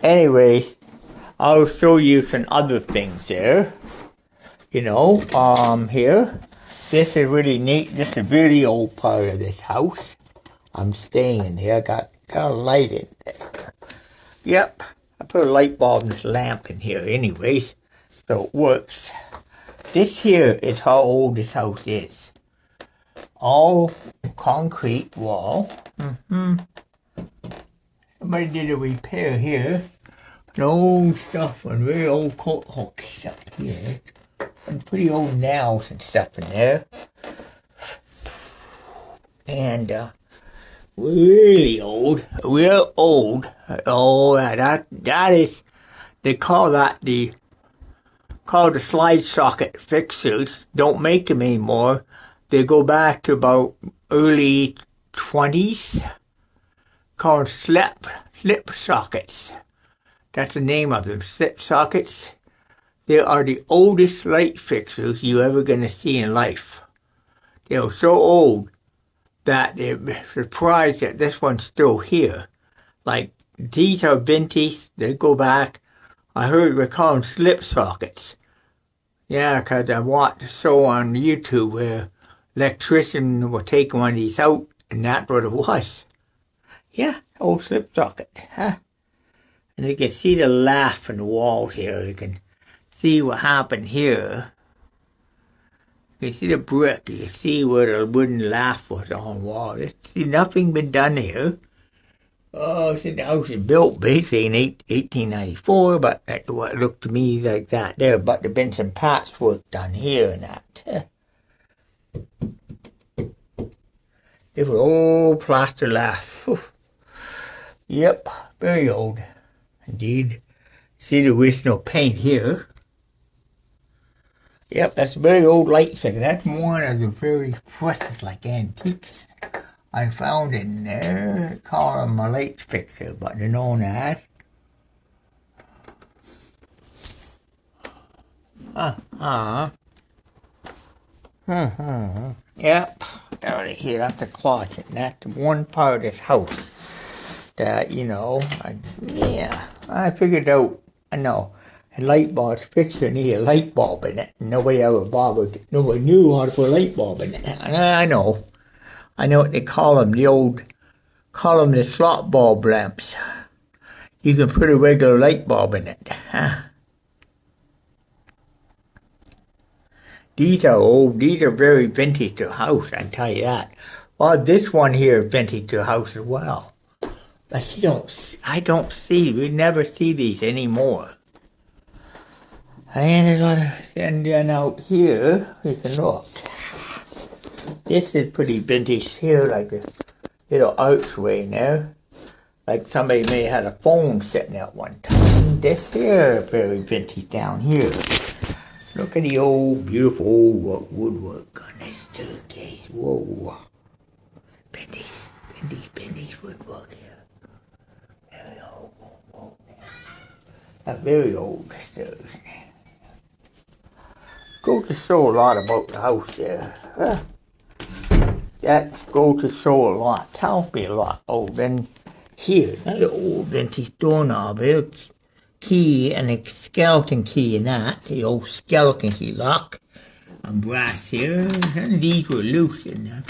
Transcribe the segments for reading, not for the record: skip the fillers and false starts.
anyways, I'll show you some other things there. Here. This is really neat. This is a really old part of this house. I'm staying in here. I got a light in there. Yep. I put a light bulb in this lamp in here anyways. So it works. This here is how old this house is. All concrete wall. Somebody did a repair here. An old stuff and very old coat hooks up here. And pretty old nails and stuff in there. And really old. Real old. Oh, that is, they call the slide socket fixtures. Don't make them anymore. They go back to about early 20s. Called slip sockets. That's the name of them, slip sockets. They are the oldest light fixtures you're ever going to see in life. They are so old that they're surprised that this one's still here. Like, these are vintage, they go back. I heard they call them slip sockets. Yeah, because I watched a show on YouTube where electrician will take one of these out, and that's what it was. Yeah, old slip socket, huh? And you can see the laugh in the wall here. You can see what happened here. You can see the brick. You can see where the wooden laugh was on the wall. You see nothing been done here. Oh, since the house was built basically in 1894, but that's what it looked to me like that there. But there's been some patchwork done here and that. This was old plaster lath. Yep, very old indeed. See the original paint here. Yep, that's a very old light fixture. That's one of the very precious, like, antiques I found in there. They call them a light fixture, but they're known as. Yep, down here, that's the closet. And that's one part of this house that, I figured out, I know. A light bulb's fixture need a light bulb in it. Nobody ever bothered. Nobody knew how to put a light bulb in it. I know. I know what they call them. Call them the slot bulb lamps. You can put a regular light bulb in it. Huh? These are old. These are very vintage to a house, I tell you that. Well, this one here is vintage to a house as well. But we never see these anymore. And then out here, you can look. This is pretty vintage here, like a little archway in there. Like somebody may have had a phone sitting at one time. This here, very vintage down here. Look at the old, beautiful old woodwork on this staircase. Whoa. Vintage woodwork here. Very old. Whoa. A very old stairs. Go to show a lot about the house there. That go to show a lot. Tells me a lot. Oh, then here, another old vintage doorknob here. Key and a skeleton key in that. The old skeleton key lock. And brass here. And these were loose in that.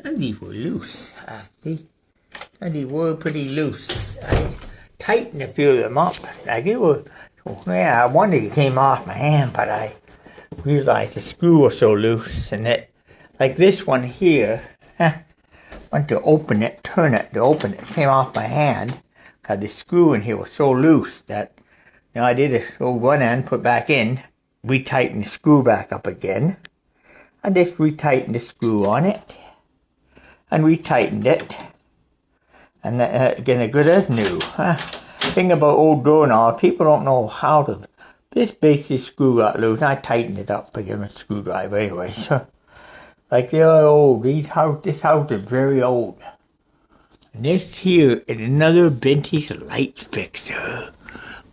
And these were loose, actually. And they were pretty loose. I tightened a few of them up. Like it was. Yeah, I wondered it came off my hand, but I realized the screw was so loose, and it, like this one here, went to open it, turn it to open it, came off my hand, because the screw in here was so loose that, I did it over one end, put back in, retighten the screw back up again, I just retightened the screw on it, and retightened it, and again, as good as new, Thing about old doorknob, people don't know how to. This basic screw got loose, and I tightened it up again with a screwdriver anyway. So, like they are old. This house is very old. And this here is another vintage light fixture.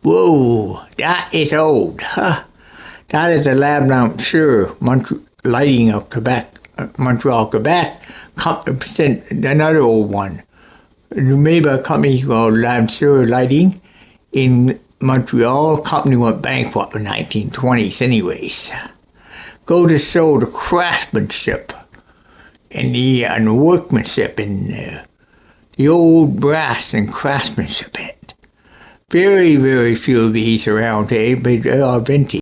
Whoa, that is old. Huh? That is a lab lamp, sure. Lighting of Quebec, Montreal, Quebec. Another old one. made by a company called Lanseur Lighting in Montreal. The company went bankrupt in the 1920s anyways. Go to show the craftsmanship and the workmanship and the old brass and craftsmanship in it. Very, very few of these around today, but they are vintage.